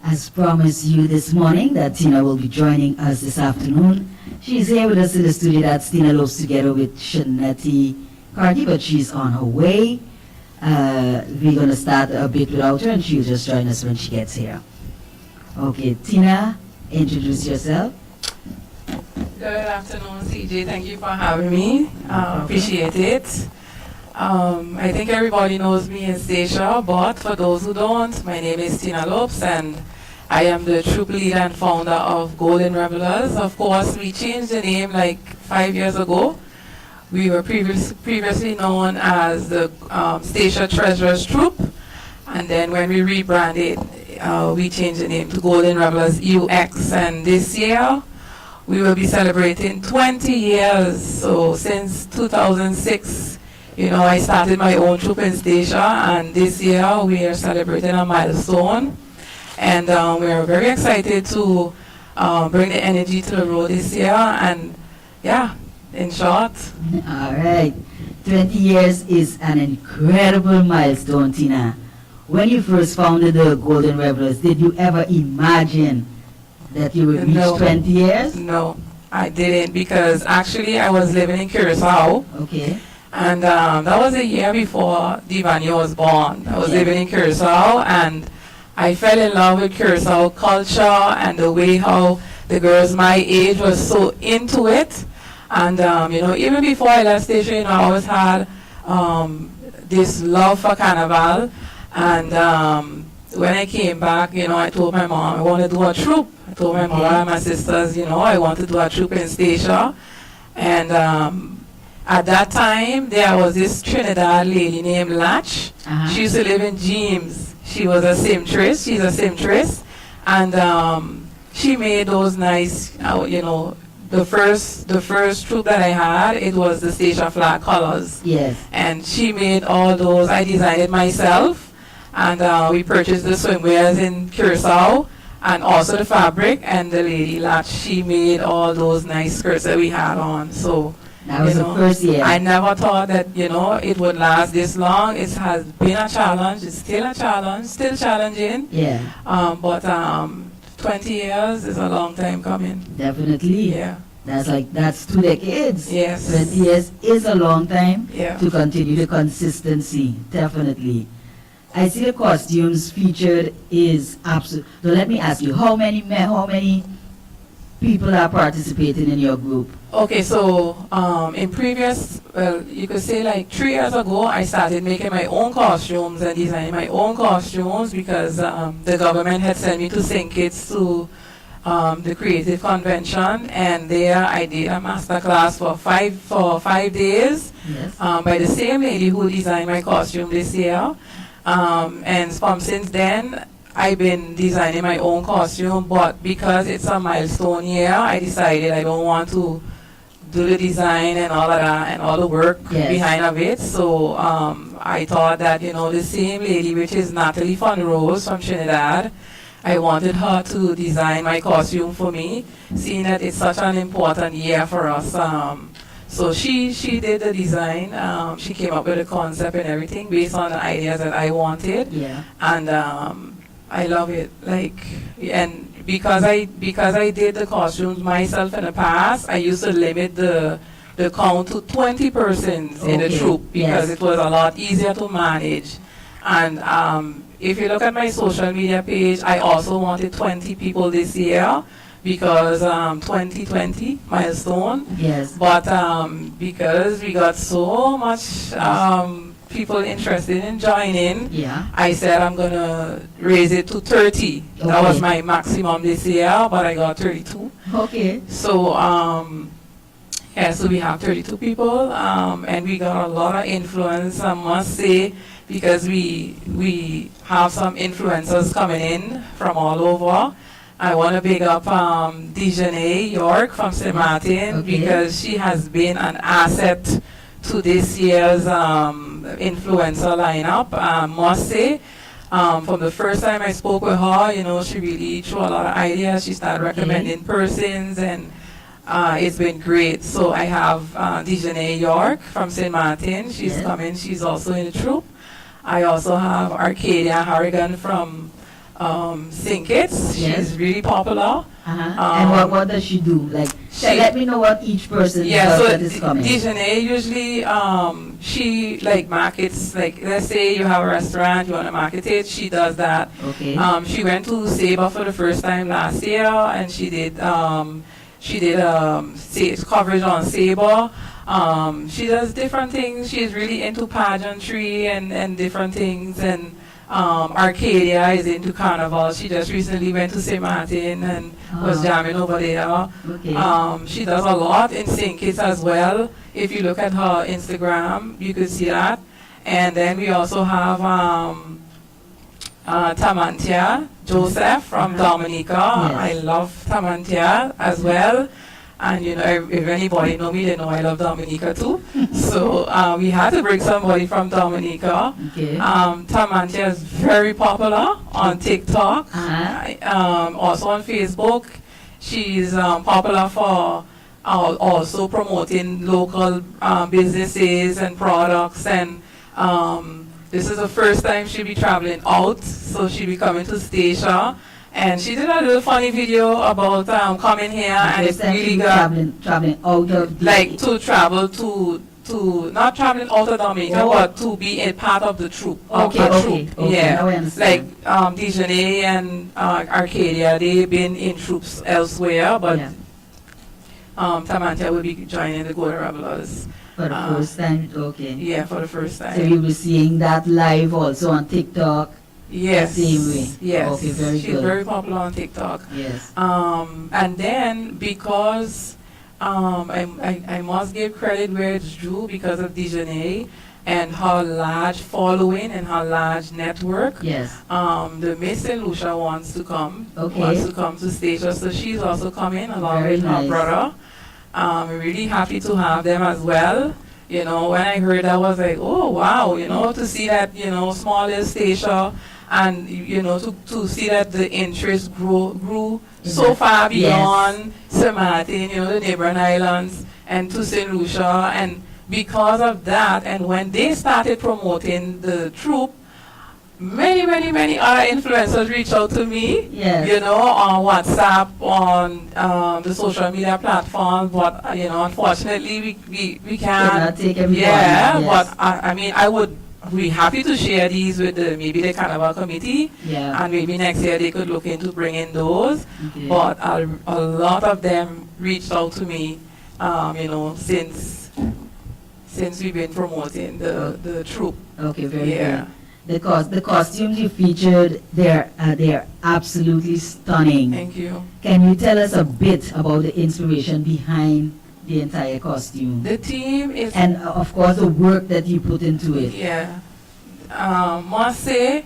As promised you this morning that TEENA will be joining us this afternoon. She's here with us in the studio. That's TEENA Lopes together with Shanetti Carty, but she's on her way. We're going to start a bit without her, and she'll just join us when she gets here. Okay, TEENA, introduce yourself. Good afternoon, CJ. Thank you for having me. Appreciate it. I think everybody knows me in Stacia, but for those who don't, my name is TEENA Lopes, and I am the troop leader and founder of Golden Revelers. Of course, we changed the name like 5 years ago. We were previously known as the Stacia Treasurers Troop, and then when we rebranded, we changed the name to Golden Revelers UX, and this year we will be celebrating 20 years. So since 2006, I started my own troop in Stacia, and this year we are celebrating a milestone, and we are very excited to bring the energy to the road this year, and yeah, in short. All right, 20 years is an incredible milestone, TEENA. When you first founded the Golden Revelers, did you ever imagine that you would reach 20 years? No, I didn't, because actually I was living in Curacao. Okay. And that was a year before Divania was born. I was living in Curacao, and I fell in love with Curacao culture and the way how the girls my age was so into it. And even before I left Stacia, I always had this love for Carnival. And when I came back, I told my mom I want to do a troop. I told my mother and my sisters, I want to do a troop in Stacia. And at that time, there was this Trinidad lady named Latch. She used to live in James. She was a seamstress. She's a seamstress. And she made those nice, the first troop that I had, it was the Stacia flag colors. Yes. And she made all those. I designed it myself. And we purchased the swimwears in Curacao, and also the fabric. And the lady Latch, she made all those nice skirts that we had on. So that was the first year. I never thought that, it would last this long. It has been a challenge. It's still a challenge, still challenging. Yeah. But 20 years is a long time coming. Definitely. Yeah. That's 2 decades. Yes. 20 years is a long time to continue the consistency. Definitely. I see the costumes featured is absolute. So let me ask you, how many people are participating in your group? Okay, so in previous, you could say like 3 years ago, I started making my own costumes and designing my own costumes because the government had sent me to St. Kitts to the Creative Convention, and there I did a master class for five days by the same lady who designed my costume this year. And since then, I've been designing my own costume, but because it's a milestone year, I decided I don't want to do the design and all of that and all the work behind of it. So I thought that, the same lady, which is Natalie Rose from Trinidad, I wanted her to design my costume for me, seeing that it's such an important year for us. So she did the design. She came up with the concept and everything based on the ideas that I wanted. Yeah. And I love it. And because I did the costumes myself in the past, I used to limit the count to 20 persons in the troop because it was a lot easier to manage. And if you look at my social media page, I also wanted 20 people this year because 2020 milestone. Yes. But because we got so much people interested in joining, I said I'm gonna raise it to 30. That was my maximum this year, but I got 32. Okay. So so we have 32 people, and we got a lot of influence, I must say, because we have some influencers coming in from all over. I want to big up Dejanay York from St. Martin because she has been an asset to this year's influencer lineup. I must say, from the first time I spoke with her, she really threw a lot of ideas. She started recommending persons, and it's been great. So I have Dejanay York from St. Martin. She's coming. She's also in the troop. I also have Arcadia Harrigan from sing kits. Yes. She's really popular. And what does she do? Like, she- let me know what each person Yeah, does so that is coming. Dejanay usually she like markets, like let's say you have a restaurant, you want to market it, she does that. Okay. She went to Sabre for the first time last year, and she did coverage on Sabre. She does different things. She's really into pageantry and different things, and Arcadia is into carnival. She just recently went to St. Martin and was jamming over there. Okay. She does a lot in St. Kitts as well. If you look at her Instagram, you could see that. And then we also have Tamantia Joseph from Dominica. Yes. I love Tamantia as well. And you know, if anybody know me, they know I love Dominica too. So we had to bring somebody from Dominica. Okay. Tamantia is very popular on TikTok, Uh-huh. also on Facebook. She's popular for also promoting local businesses and products. And this is the first time she'll be traveling out, so she'll be coming to Statia. And she did a little funny video about coming here, and it's really good. Traveling out of the... Like to travel to not traveling out of Dominica, Oh. but to be a part of the troop. Okay, a okay, troop. okay, Yeah. now I understand. Like Dejanay and Arcadia, they've been in troops elsewhere, but Yeah. Tamantia will be joining the Golden Revelers. For the first time, okay. Yeah, for the first time. So you'll be seeing that live also on TikTok. Yes. Same way. Yes. Okay, very She's good. very popular on TikTok. Yes. And then because I must give credit where it's due because of Dejanay and her large following and her large network. Yes. The Miss St. Lucia wants to come. Okay. Wants to come to Statia, so she's also coming along Very with nice. her brother. We're really happy to have them as well. You know, when I heard that, I was like, oh wow, you know, to see that, you know, small little Statia, and you know, to see that the interest grew so far Yes. beyond St. Martin, you know, the neighboring islands, and to St. Lucia. And because of that, and when they started promoting the troop, many other influencers reached out to me, Yes. you know, on WhatsApp, on the social media platforms. But you know, unfortunately, we can't. Cannot take everyone, Yeah, yes. but I mean, I would be happy to share these with maybe the Carnival committee, Yeah. and maybe next year they could look into bringing those. Okay. But a lot of them reached out to me, you know, since we've been promoting the troop. Okay, very Yeah. good. The costumes you featured, they're absolutely stunning. Thank you. Can you tell us a bit about the inspiration behind the entire costume? The team is And of course the work that you put into it. yeah. Must say,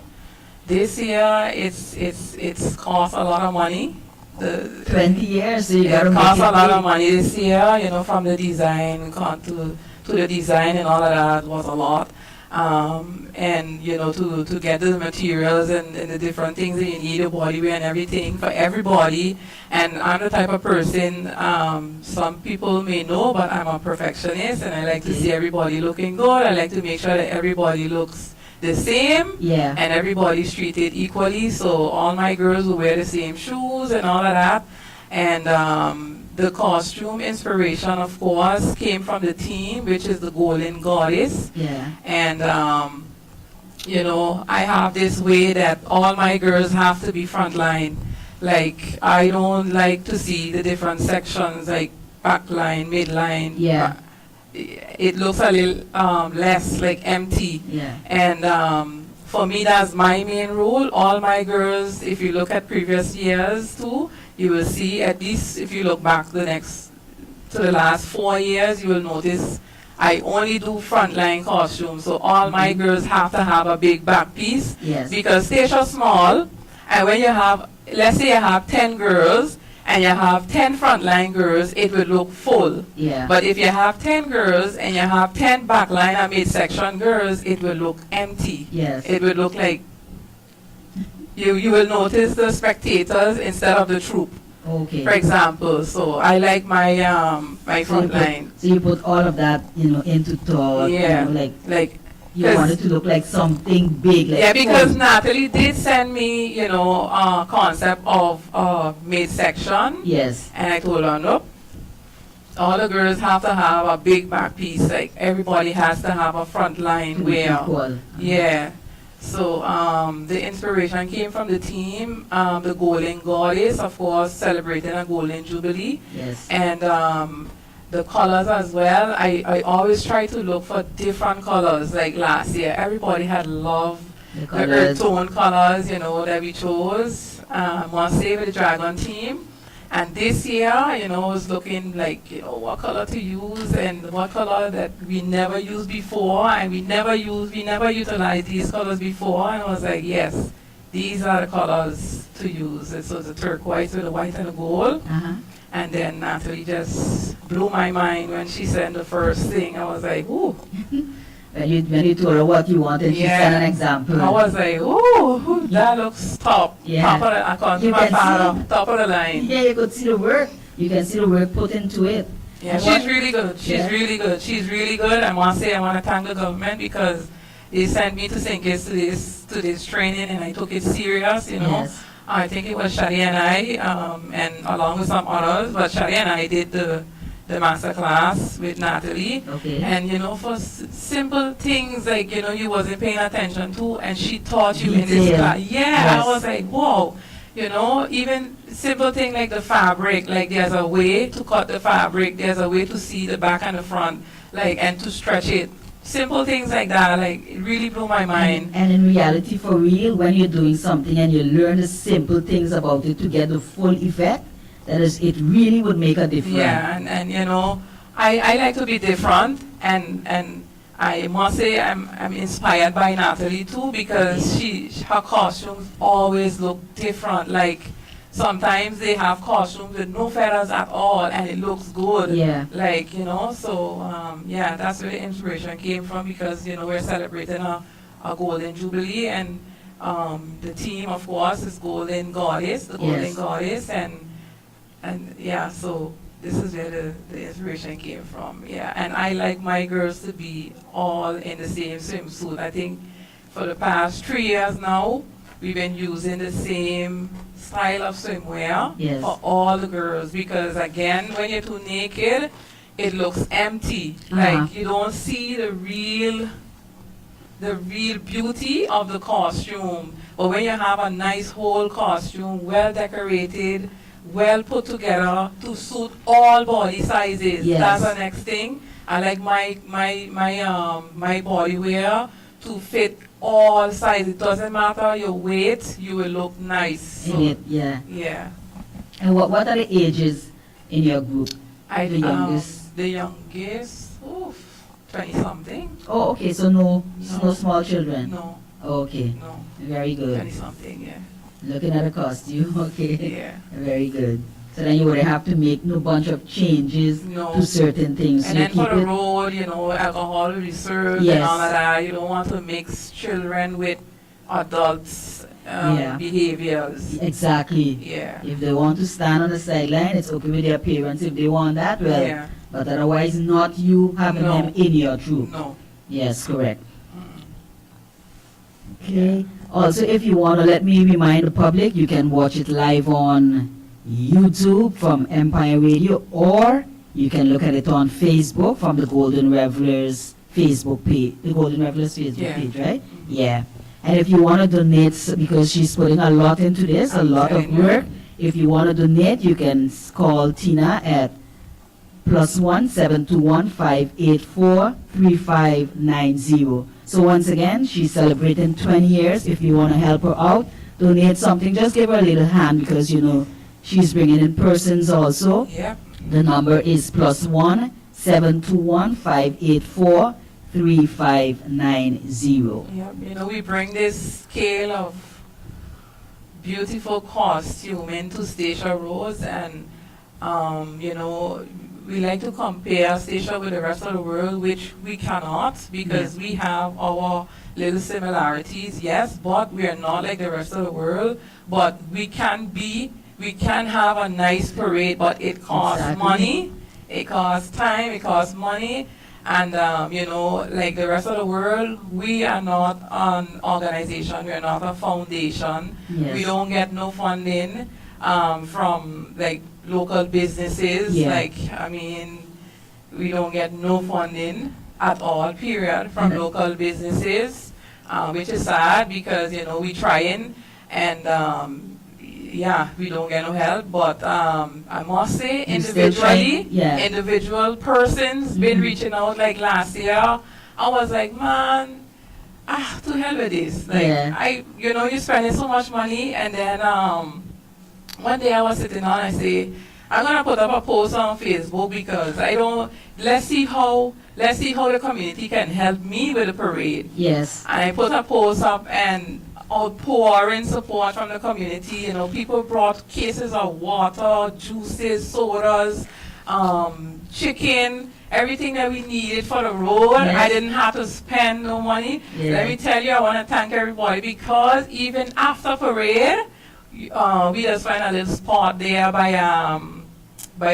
this year it's cost a lot of money. 20 years, so you It gotta cost make a it lot of big. money this year, you know, from the design to the design and all of that was a lot. And you know, to get the materials and the different things that you need, the body wear and everything for everybody. And I'm the type of person, some people may know, but I'm a perfectionist, and I like to see everybody looking good. I like to make sure that everybody looks the same, Yeah. and everybody's treated equally. So all my girls will wear the same shoes and all of that. And the costume inspiration, of course, came from the team, which is the Golden Goddess. Yeah. And you know, I have this way that all my girls have to be frontline. Like, I don't like to see the different sections, like backline, midline. Yeah. It looks a little less like empty. Yeah. And for me, that's my main rule. All my girls, if you look at previous years too, you will see, at least if you look back to the last 4 years, you will notice I only do frontline costumes. So all my girls have to have a big back piece. Yes. Because Statia's small, and when you have, let's say you have 10 girls, and you have 10 frontline girls, it would look full. Yeah. But if you have 10 girls and you have 10 backline and midsection girls, it will look empty. Yes. It will look like you will notice the spectators instead of the troop, Okay. for example. So I like my my So you front line. So you put all of that, into thought. Yeah. Like Like You want it to look like something big, like Yeah, because foam. Natalie did send me, a concept of midsection, Yes. and I told her, nope, all the girls have to have a big back piece. Like everybody has to have a front line To be where, equal. yeah. So the inspiration came from the team, the Golden Goddess, of course, celebrating a Golden Jubilee, Yes. and the colors as well. I always try to look for different colors. Like last year, everybody had loved The the earth colors. tone colors, that we chose. Must say with the dragon team. And this year, was looking like, what color to use and what color that we never used before, and we never utilized these colors before. And I was like, yes, these are the colors to use. And so the turquoise with the white and the gold. Uh-huh. And then Natalie just blew my mind when she said the first thing. I was like, ooh. When you told her what you wanted, she Yeah. set an example. I was like, ooh, that looks top. Yeah. Top of the, according to You my can father, see. top of the line. Yeah, you could see the work. You can see the work put into it. Yeah, And she's what- really good. She's Yeah. really good. She's really good. I want to say I want to thank the government because they sent me to St. Kitts to this training, and I took it serious. Yes. I think it was Shadi and I, and along with some others, but Shadi and I did the master class with Natalie. Okay. And for simple things like you wasn't paying attention to, and she taught you in this Detail. class. Yeah, Yes. I was like, whoa. Even simple thing like the fabric, like there's a way to cut the fabric, there's a way to see the back and the front, and to stretch it. Simple things like that, it really blew my mind. And in reality, for real, when you're doing something and you learn the simple things about it to get the full effect, that is, it really would make a difference. Yeah, and I like to be different, and I must say I'm inspired by Natalie too, because her costumes always look different. Like sometimes they have costumes with no feathers at all, and it looks good. Yeah. Yeah, that's where the inspiration came from, because we're celebrating a Golden Jubilee, and the theme, of course, is Golden Goddess, the Golden Yes. Goddess, and yeah, so this is where the inspiration came from. Yeah, and I like my girls to be all in the same swimsuit. I think for the past 3 years now, we've been using the same style of swimwear Yes. for all the girls, because again, when you're too naked, it looks empty. Uh-huh. Like you don't see the real beauty of the costume. But when you have a nice whole costume, well decorated, well put together to suit all body sizes. Yes. That's the next thing. I like my body wear to fit all sizes. It doesn't matter your weight, you will look nice. In So, it, yeah. yeah. And what are the ages in your group? The youngest? The youngest, 20 something. Oh, okay, so no No. small children. No, Okay, no, very 20 good. something, yeah. Looking at the costume, okay. Yeah. Very good. So then you would have to make no bunch of changes No. to certain things. And you then for keep the it. road, alcohol will be served Yes. and all of that. You don't want to mix children with adults' Yeah. behaviors. Exactly. Yeah. If they want to stand on the sideline, it's okay with their parents. If they want that, well. Yeah. But otherwise, not you having No. them in your troop. No. Yes, correct. Mm. Okay. Also, if you want to let me remind the public, you can watch it live on YouTube from Empire Radio, or you can look at it on Facebook from the Golden Revelers Facebook page, the Golden Revelers Facebook Yeah. page, right? Yeah. And if you want to donate, because she's putting a lot into this, a lot of telling you. work, if you want to donate, you can call TEENA at +1 721 584 3590. So once again, she's celebrating 20 years. If you want to help her out, donate something, just give her a little hand, because she's bringing in persons also. Yep. The number is +1 721 584 3590. Yep. We bring this scale of beautiful costume into Stacia Rose, and we like to compare Stacia with the rest of the world, which we cannot, because we have our little similarities, yes, but we are not like the rest of the world. But we can have a nice parade, but it costs Exactly. money, it costs time, it costs money, And, like the rest of the world, we are not an organization, we are not a foundation. Yes. We don't get no funding from like local businesses. Yeah. Like, I mean, we don't get no funding at all, period, from local businesses, which is sad because, we trying and yeah, we don't get no help, but I must say You still trying? individually, Yeah. individual persons been reaching out. Like last year, I was like, man, to hell with this. Like, Yeah. you're spending so much money, and then one day I was sitting on, I say, I'm gonna put up a post on Facebook because let's see how the community can help me with the parade. Yes. And I put a post up and outpouring support from the community. People brought cases of water, juices, sodas, chicken, everything that we needed for the road. Yes. I didn't have to spend no money. Yeah. Let me tell you, I want to thank everybody because even after parade, we just find a little spot there by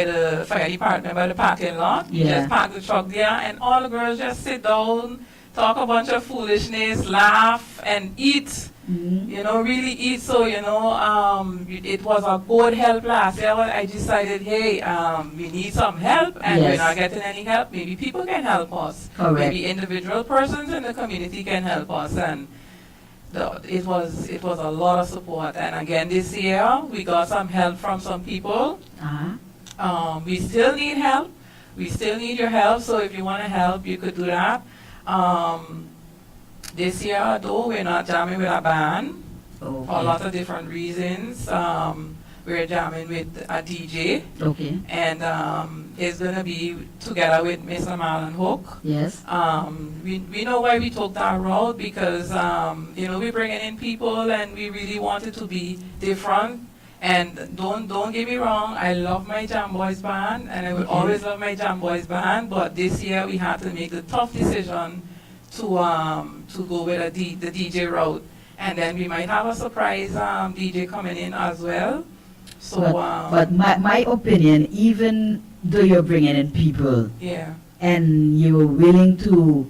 the fire department, by the parking lot. We Yeah. just park the truck there, and all the girls just sit down, talk a bunch of foolishness, laugh, and eat. Really eat. So, it was a good help last year. I decided, hey, we need some help, and we're Yes. not getting any help. Maybe people can help us. Correct. Maybe individual persons in the community can help us. And it was a lot of support. And again, this year, we got some help from some people. We still need help. We still need your help. So if you want to help, you could do that. This year, though, we're not jamming with a band for a lot of different reasons. We're jamming with a DJ, Okay. and it's going to be together with Mr. Marlon Hook. Yes. We know why we took that route because, we're bringing in people and we really want it to be different. And don't get me wrong, I love my Jam Boys band and I will always love my Jam Boys band, but this year we had to make the tough decision to go with the DJ route. And then we might have a surprise DJ coming in as well. So, but my opinion, even though you're bringing in people yeah. and you're willing to,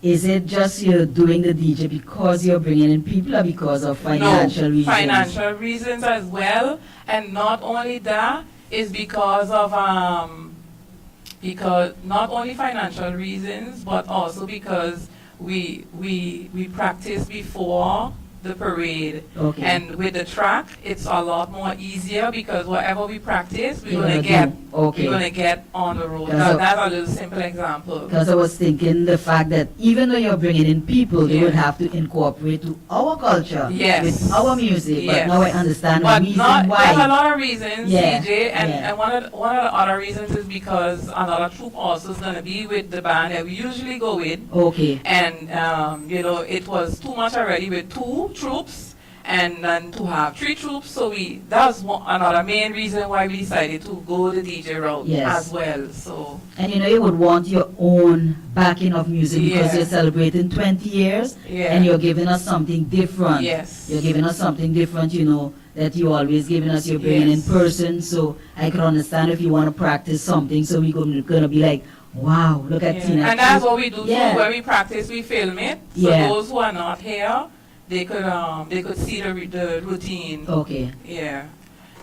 is it just you're doing the DJ because you're bringing in people or because of financial reasons? Financial reasons as well. And not only that, is because of not only financial reasons, but also because we practice before the parade. Okay. And with the track, it's a lot more easier because whatever we practice, we're You're gonna gonna get. do. Okay. We're gonna get on the road. That's That's a little simple example. Because I was thinking the fact that even though you're bringing in people, they Yeah. would have to incorporate to our culture Yes. with our music. But Yes. now I understand the But reason there's a why. lot of reasons, Yeah, CJ, and, yeah. and one of the other reasons is because another troop also is gonna be with the band that we usually go with. Okay. And it was too much already with 2 troops, and then to have 3 troops. So that's another main reason why we decided to go the DJ route Yes. as well. So And you would want your own backing of music because Yeah. you're celebrating 20 years yeah, and you're giving us something different. yes, You're giving us something different, that you always giving us, you're bringing Yes. in person. So I can understand if you want to practice something. So we're going to be like, wow, look at Yeah. TEENA. And that's what we do Yeah. too. When we practice, we film it. So Yeah. those who are not here, they could see the routine. Okay. Yeah.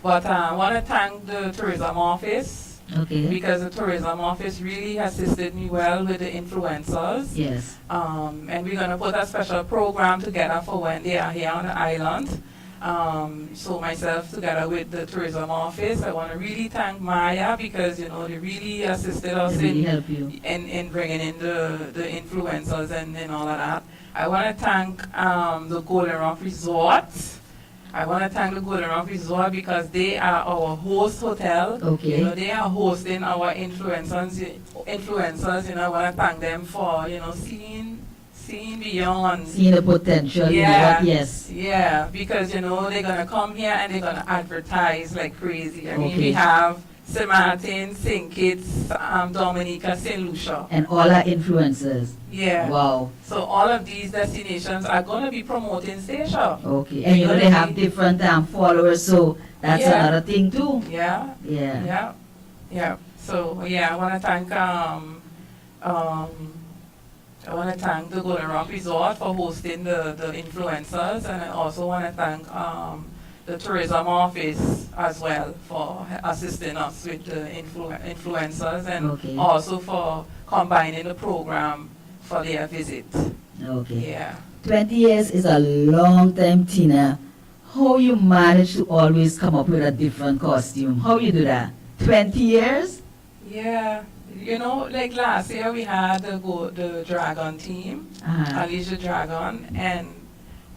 But I want to thank the tourism office Okay. because the tourism office really assisted me well with the influencers. Yes. And we're going to put a special program together for when they are here on the island. So myself together with the tourism office, I want to really thank Maya because, they really assisted us It really help you. in bringing in the influencers and all of that. I want to thank the Golden Rock Resort. I want to thank the Golden Rock Resort because they are our host hotel. Okay. They are hosting our influencers. I want to thank them for, seeing beyond. Seeing the potential. Yeah. Yes. Yeah, because, they're going to come here and they're going to advertise like crazy. I mean, Okay. we have St. Martin, St. Kitts, Dominica, St. Lucia. And all our influencers. Yeah. Wow. So all of these destinations are going to be promoting Stacia. Okay. And they have different followers, so that's Yeah. another thing too. Yeah. Yeah. Yeah. Yeah. So, yeah, I want to thank I want to thank the Golden Rock Resort for hosting the influencers, and I also want to thank the tourism office as well for assisting us with the influencers, and Okay. also for combining the program for their visit. Okay. Yeah. 20 years is a long time, Tina. How you manage to always come up with a different costume? How you do that? 20 years? Yeah. You know, like last year we had the dragon team, Alicia Dragon, and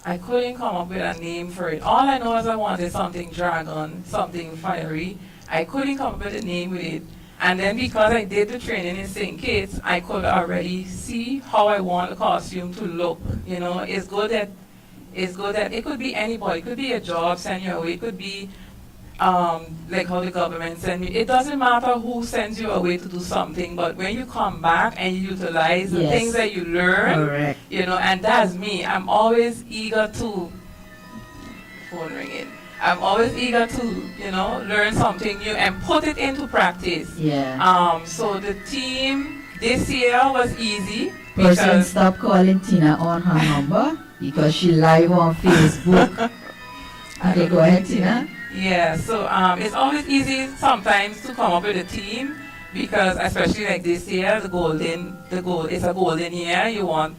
I couldn't come up with a name for it. All I know is I wanted something dragon, something fiery. I couldn't come up with a name with it. And then because I did the training in St. Kitts, I could already see how I want the costume to look. You know, it's good that it could be anybody. It could be a job send you away. It could be like how the government send you. It doesn't matter who sends you away to do something, but when you come back and you utilize the Yes. things that you learn, Correct. you know, and that's me. I'm always eager to, phone ringing. I'm always eager to, you know, learn something new and put it into practice. Yeah. So the team this year was easy Person, because stop calling Tina on her number because she live on Facebook. Okay, go ahead, Tina. yeah, so it's always easy sometimes to come up with a team because especially like this year, it's a golden year. You want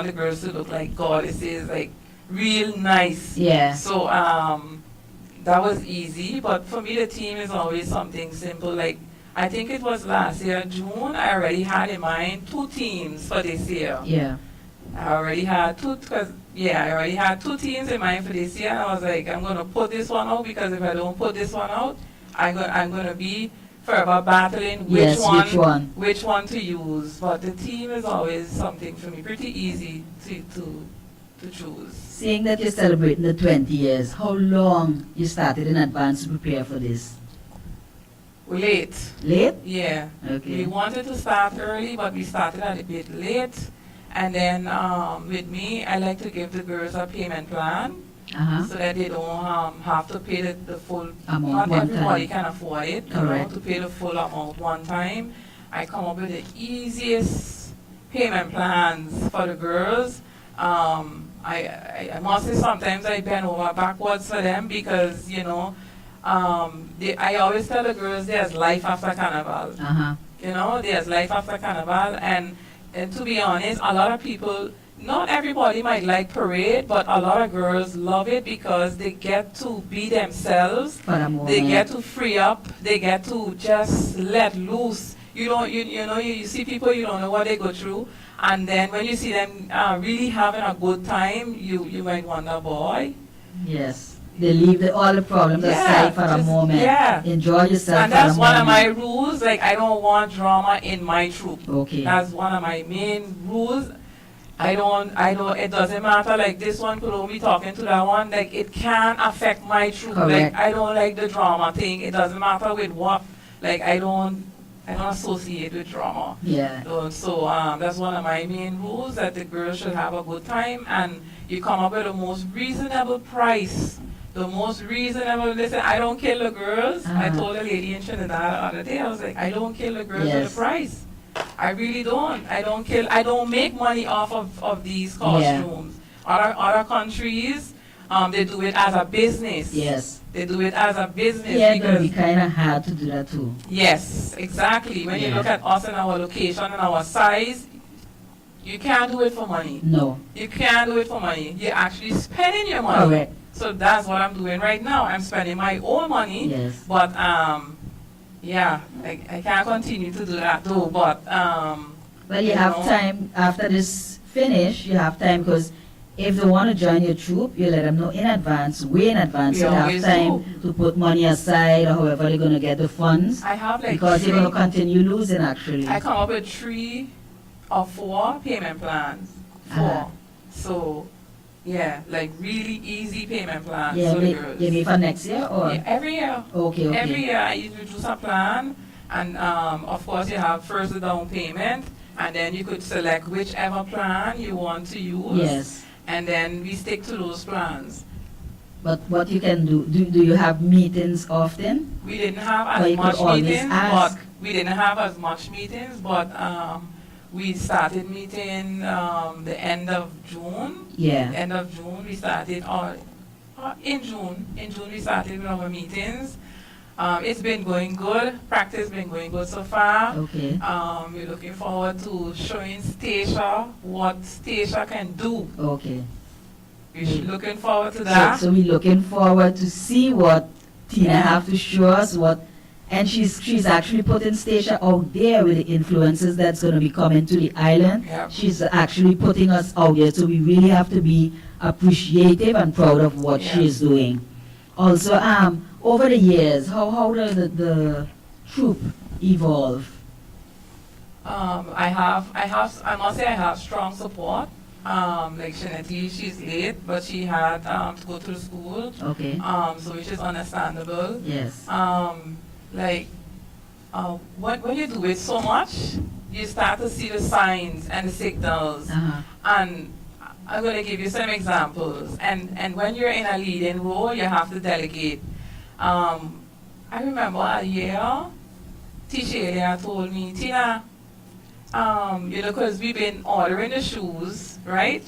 the girls to look like goddesses, like real nice. Yeah. So that was easy, but for me the team is always something simple. Like I think it was last year June. I already had in mind 2 teams for this year. Yeah. I already had two teams in mind for this year. I was like, I'm gonna put this one out because if I don't put this one out, I'm gonna be forever battling Yes, which one to use. But the team is always something for me, pretty easy to choose. Seeing that you're celebrating the 20 years, how long you started in advance to prepare for this? Late. Late? Yeah. Okay. We wanted to start early, but we started a bit late. And then with me, I like to give the girls a payment plan so that they don't have to pay the full Amount Not one everybody time. can afford it, you know, Correct. to pay the full amount one time. I come up with the easiest payment plans for the girls. I must say sometimes I bend over backwards for them because, you know, I always tell the girls there's life after Carnival. You know, there's life after Carnival, and to be honest, a lot of people, not everybody might like parade, but a lot of girls love it because they get to be themselves. For a moment. They get to free up. They get to just let loose. You see people, you don't know what they go through, and then when you see them really having a good time, you might wonder, boy. Yes. They leave all the problems aside for a just- moment. yeah. Enjoy yourself And for a that's one of my moment. rules. Like, I don't want drama in my troop. Okay. That's one of my main rules. It doesn't matter, like, this one could only be talking to that one. Like, it can affect my troop. Correct. Like, I don't like the drama thing. It doesn't matter with what. Like, I don't associate with drama. Yeah. So that's one of my main rules, that the girls should have a good time, and you come up with the most reasonable price. The most reasonable. Listen, I don't kill the girls. I told a lady in Trinidad the other day, I was like, I don't kill the girls for Yes. the price. I really don't. I don't make money off of these costumes. Other countries, they do it as a business. Yes. They do it as a business Yeah, it because would be kind of hard to do that too. yes, exactly. When you Yeah. look at us and our location and our size, you can't do it for money. No. You can't do it for money. You're actually spending your money. Correct. So that's what I'm doing right now. I'm spending my own money. Yes. But yeah, I can't continue to do that though. But Well, you have time after this finish. You have time because if they want to join your troop, you let them know in advance, way in advance. We So you have always time to put money aside or however they're going to get the funds I have like because you're going to continue losing actually. I come up with 3 or 4 payment plans. 4. Uh-huh. So yeah, like really easy payment plans Yeah, for the girls. you mean for next year or? Yeah, every year. Okay, okay. Every year I introduce a plan, and of course you have first the down payment, and then you could select whichever plan you want to use. Yes. And then we stick to those plans. But what you can do you have meetings often? We didn't have Or as you could much always meetings, ask. but we didn't have as much meetings, but we started meeting the end of June. Yeah. End of June we started, or in June. In June we started with our meetings. It's been going good. Practice been going good so far. Okay. We're looking forward to showing Stacia what Stacia can do. Okay. We're looking forward to that. So we're looking forward to see what TEENA have to show us, and she's actually putting Stacia out there with the influences that's going to be coming to the island. Yep. She's actually putting us out there, so we really have to be appreciative and proud of what she is doing. Also, over the years, how did the troop evolve? I must say I have strong support. Like Shaneti, she's late, but she had to go to school. Okay. So which is understandable. Yes. When you do it so much, you start to see the signs and the signals. Uh-huh. And I'm going to give you some examples. And when you're in a leading role, you have to delegate. I remember a year, Tisha told me, TEENA, because we've been ordering the shoes, right?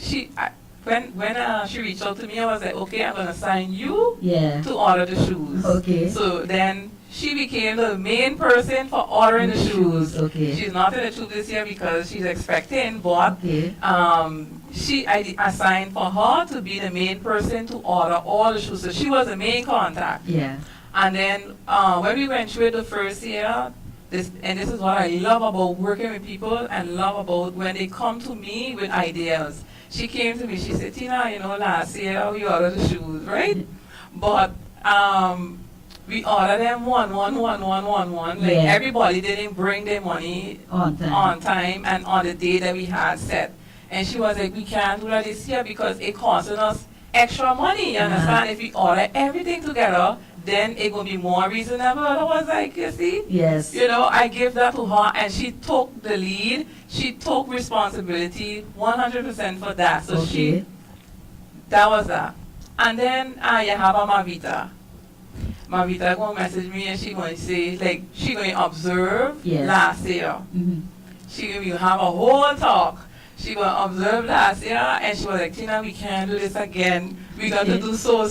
When she reached out to me, I was like, okay, I'm going to sign you to order the shoes. Okay. So then she became the main person for ordering the shoes. Okay. She's not in the troop this year because she's expecting, but I assigned for her to be the main person to order all the shoes. So she was the main contact. Yeah. And then when we went through it the first year, this is what I love about working with people and love about when they come to me with ideas. She came to me, she said, TEENA, last year we ordered the shoes, right? But we ordered them one. Like everybody didn't bring their money on time and on the day that we had set. And she was like, we can't do that this year because it costing us extra money, you understand? If we order everything together, then it will be more reasonable. I was like, you see? Yes. I gave that to her and she took the lead. She took responsibility 100% for that. So that was that. And then you have a Mavita. Mavita going to message me and she going to say, like, she going to observe last year. Mm-hmm. She will have a whole talk. She going to observe last year and she was like, TEENA, we can't do this again. We got to do so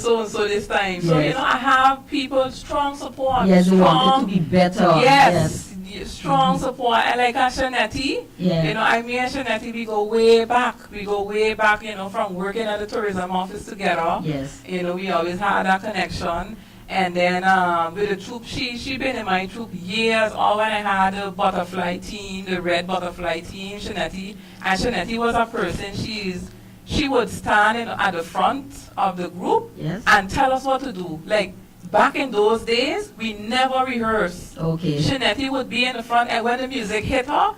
this time. So, I have people, strong support. Yes, we want it to be better. Yes. Strong support. And like Shaneti, I mean Shaneti, we go way back. We go way back, from working at the tourism office together. Yes. We always had that connection. And then with the troop, she been in my troop years, all when I had the butterfly team, the red butterfly team, Shaneti. And Shaneti was a person, she would stand at the front of the group and tell us what to do. Like, back in those days, we never rehearsed. Okay. Shaneti would be in the front, and when the music hit her,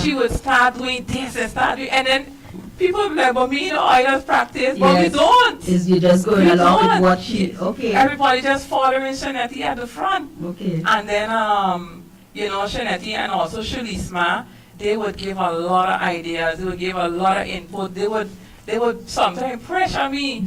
she would start doing this and then people would be like, but I just practice, but we don't. You're just going along with what she, Everybody just following Shaneti at the front. Okay. And then, Shaneti and also Shulisma, they would give a lot of ideas, they would give a lot of input, they would sometimes pressure me,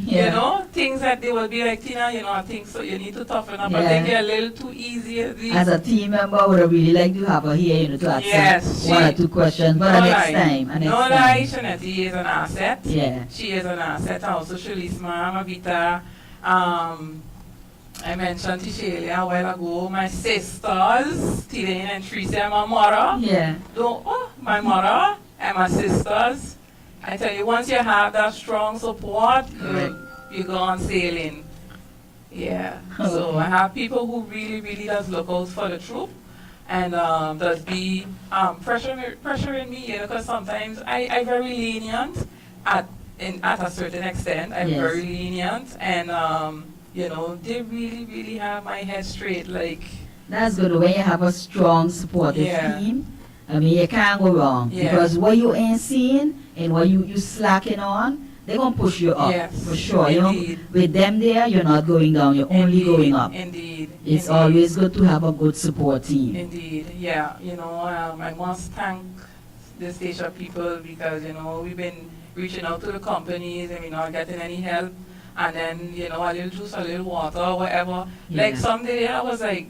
things that they would be like, TEENA, I think so, you need to toughen up. I think you're a little too easy. As a team member, I would really like to have her here, to ask one or two questions, but next time. Shaneti is an asset. Yeah. She is an asset. Also, Shulisma, Mavita, I mentioned Tisha a while ago, my sisters, Tina and Tracy, and my mother. Yeah. My mother and my sisters. I tell you, once you have that strong support, you go on sailing. Yeah. So I have people who really, really does look out for the troop and does be pressuring me, because sometimes I'm very lenient at a certain extent. I'm very lenient and they really, really have my head straight. Like, that's good. When you have a strong, supportive team, I mean, you can't go wrong. Because what you ain't seeing and what you slacking on, they're going to push you up, for sure. With them there, you're not going down, you're only going up. Indeed. It's always good to have a good support team. Indeed, yeah. I must thank the station people because, we've been reaching out to the companies and we're not getting any help. And then, a little juice, a little water, whatever. Like, someday I was like,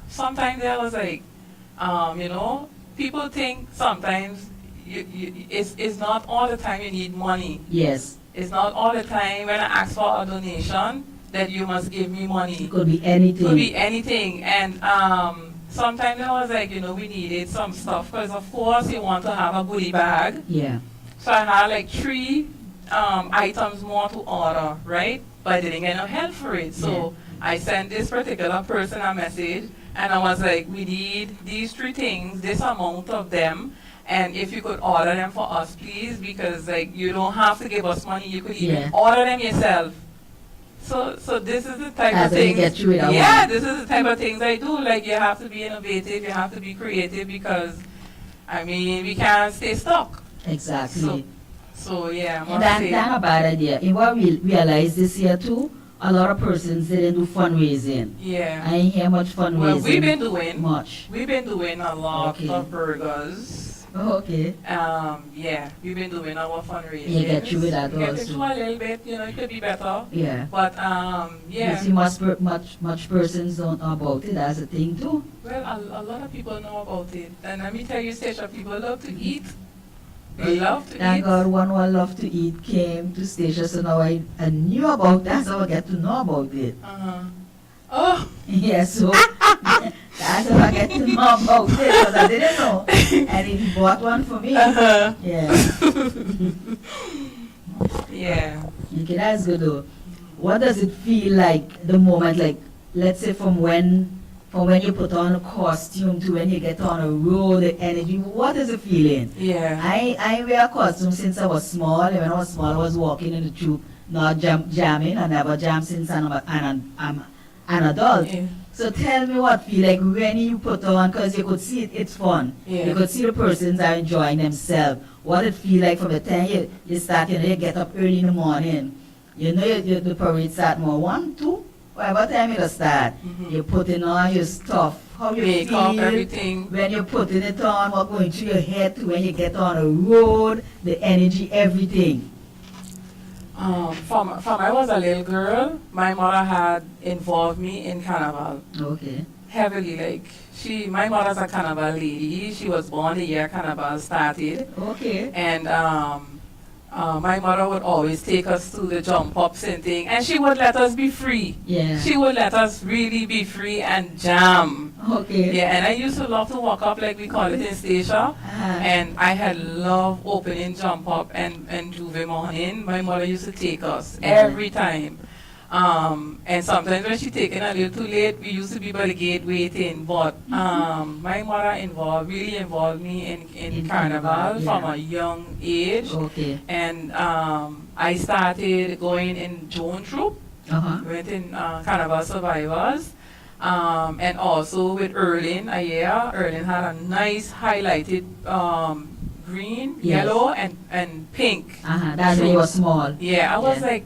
sometimes I was like, people think sometimes it's not all the time you need money. Yes. It's not all the time when I ask for a donation that you must give me money. It could be anything. Could be anything. And sometimes I was like, we needed some stuff because, of course, you want to have a goodie bag. Yeah. So I had like 3 items more to order, right? But I didn't get no help for it. So I sent this particular person a message, and I was like, we need these 3 things, this amount of them. And if you could order them for us, please, because like you don't have to give us money, you could even order them yourself. So this is the type of things. This is the type of things I do. Like you have to be innovative, you have to be creative, because I mean we can't stay stuck. Exactly. So yeah, I must that's say. not a bad idea. And what we realized this year too, a lot of persons didn't do fundraising. Yeah. I ain't hear much fundraising. Well, we've been doing much. We've been doing a lot of burgers. Okay. Yeah, we've been doing our fundraising. You get through with that Get also. through a little bit, it could be better. Yeah. But yeah. You see, much persons don't know about it. That's a thing too. Well, a lot of people know about it, and let me tell you, Stacia, people love to eat. They love to eat. Thank God, one who love to eat came to Stacia, so now I knew about that, so I get to know about it. Oh. Yeah, so that's how I get to know about it, because I didn't know. And he bought one for me. Yeah. Yeah. Okay, that's good though. What does it feel like the moment, like, let's say from when you put on a costume to when you get on a road, the energy, what is the feeling? Yeah. I wear a costume since I was small, and when I was small I was walking in the troop, not jamming. I never jammed since I'm an adult. Yeah. So tell me what feel like when you put on, because you could see it's fun. Yeah. You could see the persons are enjoying themselves. What it feel like from the time you start, you get up early in the morning. The parade start more 1, 2, whatever time you start. You putting on your stuff. How you Makeup, feel everything. when you're putting it on, what going through your head to when you get on a road, the energy, everything. From I was a little girl, my mother had involved me in carnival. Okay. Heavily, like my mother's a carnival lady. She was born the year carnival started. Okay. And my mother would always take us to the jump ups and thing, and she would let us be free. Yeah. She would let us really be free and jam. Okay. Yeah, and I used to love to walk up, like we call it in Stacia. And I had loved opening jump up and Juve morning. My mother used to take us every time. And sometimes when she taken a little too late, we used to be by the gate waiting. But my mother really involved me in carnival from a young age. Okay. And I started going in Joan Troop. Went in Carnival Survivors. And also with Erlin, Erlin had a nice highlighted green, yellow, and pink. That's when you were small. Yeah, I was like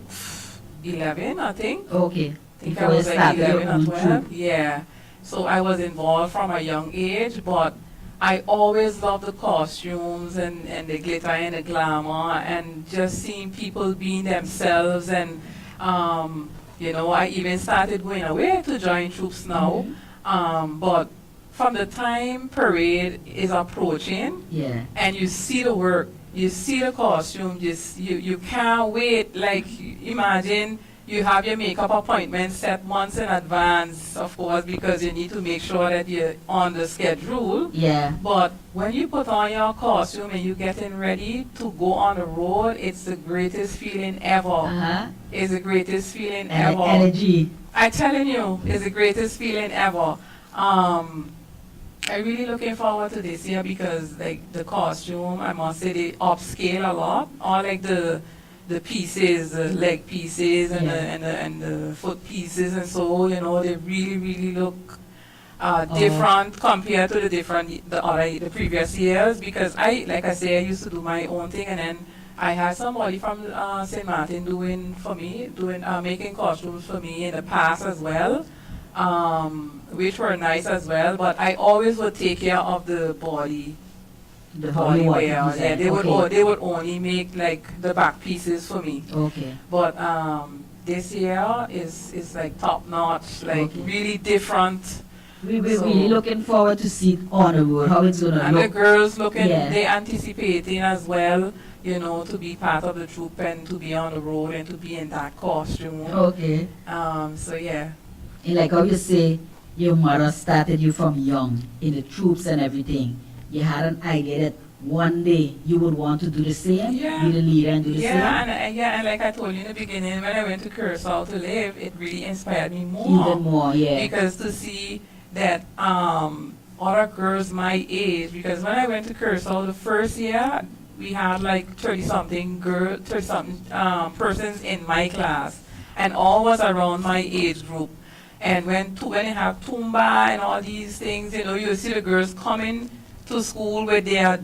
11, I think. Okay. I think I was like 11 or 12. Yeah. So I was involved from a young age, but I always loved the costumes and the glitter and the glamour and just seeing people being themselves. And I even started going away to join troops now. But from the time parade is approaching, and you see the work, you see the costume, you can't wait. Like, imagine you have your makeup appointment set months in advance, of course, because you need to make sure that you're on the schedule. Yeah. But when you put on your costume and you're getting ready to go on the road, it's the greatest feeling ever. It's the greatest feeling ever. Energy. I'm telling you, it's the greatest feeling ever. I'm really looking forward to this year because, like, the costume, I must say, they upscale a lot. All like the pieces, the leg pieces, and the foot pieces, and so they really, really look different compared to the previous years. Because like I say, I used to do my own thing, and then I had somebody from St. Martin making costumes for me in the past as well, which were nice as well. But I always would take care of the body. The body wear. Yeah, they would only make like the back pieces for me. Okay. But this year is like top notch, like really different. We're So- really looking forward to see it on the road, how it's going to And the look. girls looking, Yeah. they anticipating as well, you know, to be part of the troop and to be on the road and to be in that costume. Okay. So yeah. And like how you say, your mother started you from young in the troops and everything. You had an idea that one day you would want to do the same, Yeah. be the leader and do the Yeah, and like I told you in the beginning, when I went to Curacao to live, it really inspired me same. more. Even more, yeah. Because to see that other girls my age, because when I went to Curacao the first year, we had like 30-something persons in my class, and all was around my age group. And when you have Tumba and all these things, you know, you see the girls coming to school with their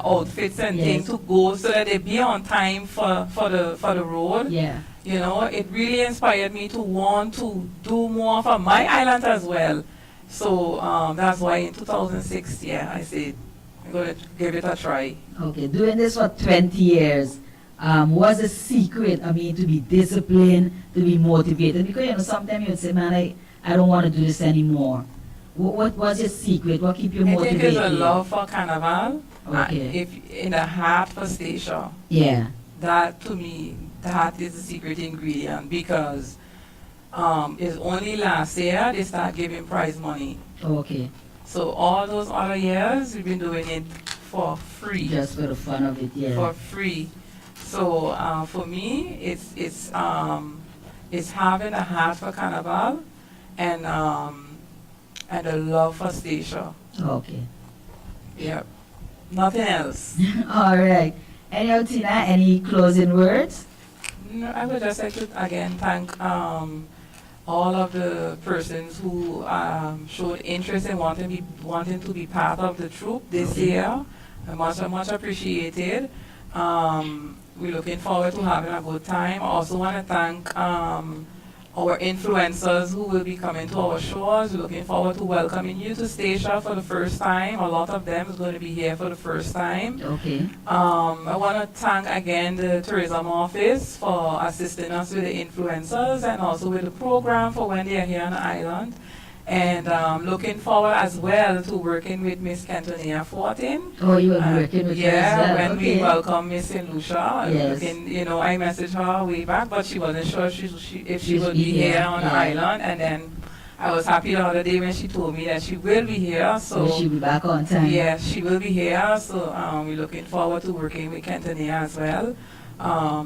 outfits and Yes. things to go so that they be on time for the road. Yeah. You know, it really inspired me to want to do more for my island as well. So that's why in 2006, yeah, I said, I'm going to give it a try. Okay, doing this for 20 years, what's the secret, I mean, to be disciplined, to be motivated? Because, you know, sometimes you would say, man, I don't want to do this anymore. What was your secret? What keep you I think motivated? it's a love for Carnival. Okay. If in the heart for Stacia, Yeah. that to me, that is the secret ingredient because it's only last year they start giving prize money. Okay. So all those other years we've been doing it for free. Just for the fun of it, yeah. For free. So for me, it's having a heart for Carnival and a love for Stacia. Okay. Yeah, nothing else. All right. Anyhow, Tina, any closing words? No, I would just like to again thank all of the persons who showed interest in wanting to be part of the troop this Okay. year. Much appreciated. We're looking forward to having a good time. I also want to thank our influencers who will be coming to our shows. We're looking forward to welcoming you to Stacia for the first time. A lot of them is going to be here for the first time. Okay. I want to thank again the tourism office for assisting us with the influencers and also with the program for when they are here on the island. And looking forward as well to working with Miss Cantonia 14. Oh, you were working with her Yeah, as well. when Okay. we welcome Miss St. Lucia. Yes. You know, I messaged her way back, but she wasn't sure if she She'd would be be here here, on the yeah. island. And then I was happy the other day when she told me that she will be here. So she'll be back on time. Yeah, she will be here, so we're looking forward to working with Cantonia as well,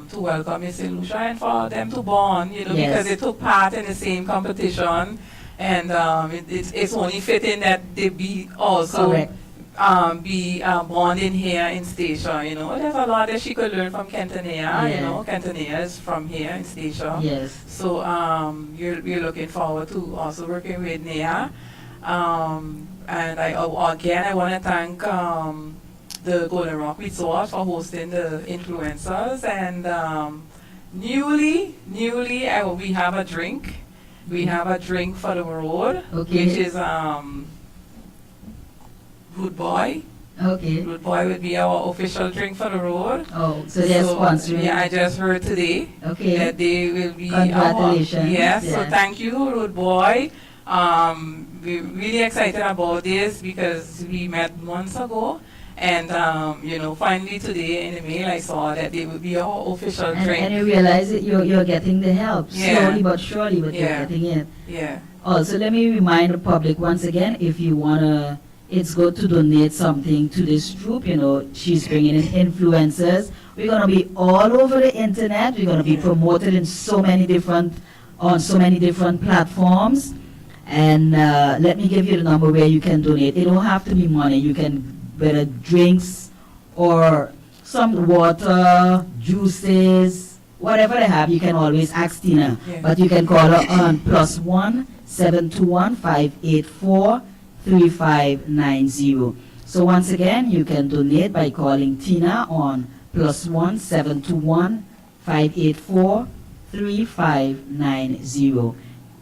to welcome Miss St. Lucia and for them to bond, you know, Yes. because they took part in the same competition, and it's only fitting that they be also Correct. bonding here in Stacia, you know. There's a lot that she could learn from Cantonia, Yeah. you know. Cantonia is from here in Stacia. Yes. So we're looking forward to also working with Nia. And I want to thank the Golden Rock Resort for hosting the influencers. And newly, we have a drink. We have a drink for the road, Okay. which is Rude Boy. Okay. Rude Boy would be our official drink for the road. Oh, so they're sponsoring. Yeah, I just heard today Okay. that they will be Congratulations. yes, so Yeah. thank you, Rude Boy. We're really excited about this because we met months ago, and you know, finally today in the mail I saw that they will be our official drink. And you realize that you're getting the help Yeah. slowly but surely, but Yeah. you're getting it. Yeah, Also, let me remind the public once again, if you wanna, it's good to donate something to this troop. You know, she's bringing in influencers. We're gonna be all over the internet. We're gonna be promoted in on so many different platforms. And let me give you the number where you can donate. It don't have to be money. You can whether drinks or some water, juices, whatever they have. You can always ask Tina, Yeah. but you can call her on +1 721 584 3590. So once again, you can donate by calling Tina on +1 721 584 3590.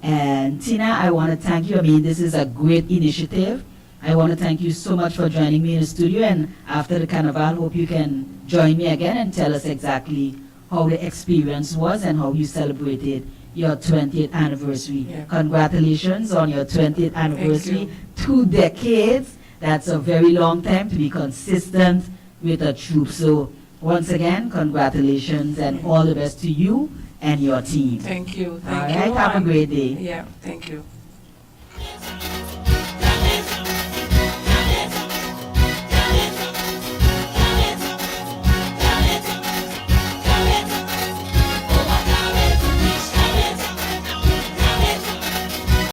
And Tina, I want to thank you. I mean, this is a great initiative. I want to thank you so much for joining me in the studio. And after the carnival, hope you can join me again and tell us exactly how the experience was and how you celebrated your 20th anniversary. Yeah. Congratulations on your 20th anniversary. you. 2 decades. That's a very long time to be consistent with a troop. So once again, congratulations and all the best to you and your team. Thank you. All Thank right, you. have a and- great day. Yeah, thank you.